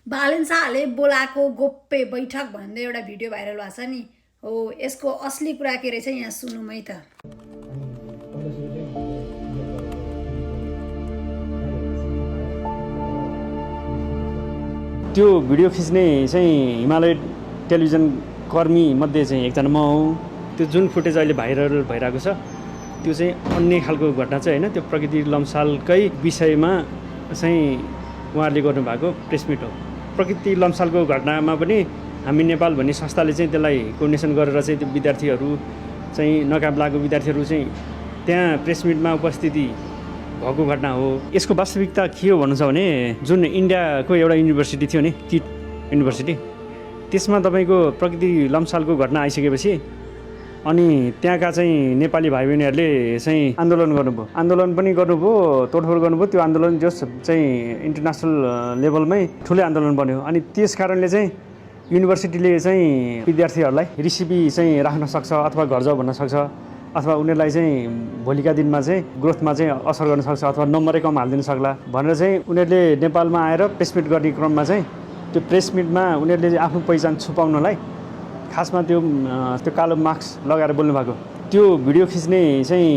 बालेन शाहले बोलाएको गोप्य बैठक भन्दै एउटा भिडियो भाइरल भएको छ नि हो यसको असली कुरा के रहेछ यहाँ सुनौँ है त। त्यो भिडियो खिच्ने चाहिँ हिमालय टेलिभिजन कर्मी मध्ये चाहिँ एकजना म हुँ। त्यो जुन फुटेज अहिले भाइरल भइरहेको छ त्यो चाहिँ अन्य खालको घटना चाहिँ होइन, त्यो प्रकृति लम्सालकै विषयमा चाहिँ उहाँहरूले गर्नुभएको प्रेस मिट हो। प्रकृति लम्सालको घटनामा पनि हामी नेपाल भन्ने संस्थाले चाहिँ त्यसलाई कोर्डिनेसन गरेर चाहिँ त्यो विद्यार्थीहरू चाहिँ नकाब लागेको विद्यार्थीहरू चाहिँ त्यहाँ प्रेस मिटमा उपस्थिति भएको घटना हो। यसको वास्तविकता के हो भन्नु छ भने जुन इन्डियाको एउटा युनिभर्सिटी थियो नि किट युनिभर्सिटी, त्यसमा तपाईँको प्रकृति लम्सालको घटना आइसकेपछि अनि त्यहाँका चाहिँ नेपाली भाइ बहिनीहरूले चाहिँ आन्दोलन गर्नुभयो। आन्दोलन पनि गर्नुभयो, तोडफोड गर्नुभयो। त्यो आन्दोलन जस चाहिँ इन्टरनेसनल लेभलमै ठुलै आन्दोलन बन्यो। अनि त्यस कारणले चाहिँ युनिभर्सिटीले चाहिँ विद्यार्थीहरूलाई रिसिपी चाहिँ राख्न सक्छ अथवा घर जाऊ भन्न सक्छ अथवा उनीहरूलाई चाहिँ भोलिका दिनमा चाहिँ ग्रोथमा चाहिँ असर गर्न सक्छ अथवा नम्बरै कम हालिदिन सक्ला भनेर चाहिँ उनीहरूले नेपालमा आएर प्रेस मिट गर्ने क्रममा चाहिँ त्यो प्रेस मिटमा उनीहरूले आफ्नो पहिचान छुपाउनलाई खासमा त्यो कालो मास्क लगाएर बोल्नु भएको। त्यो भिडियो खिच्ने चाहिँ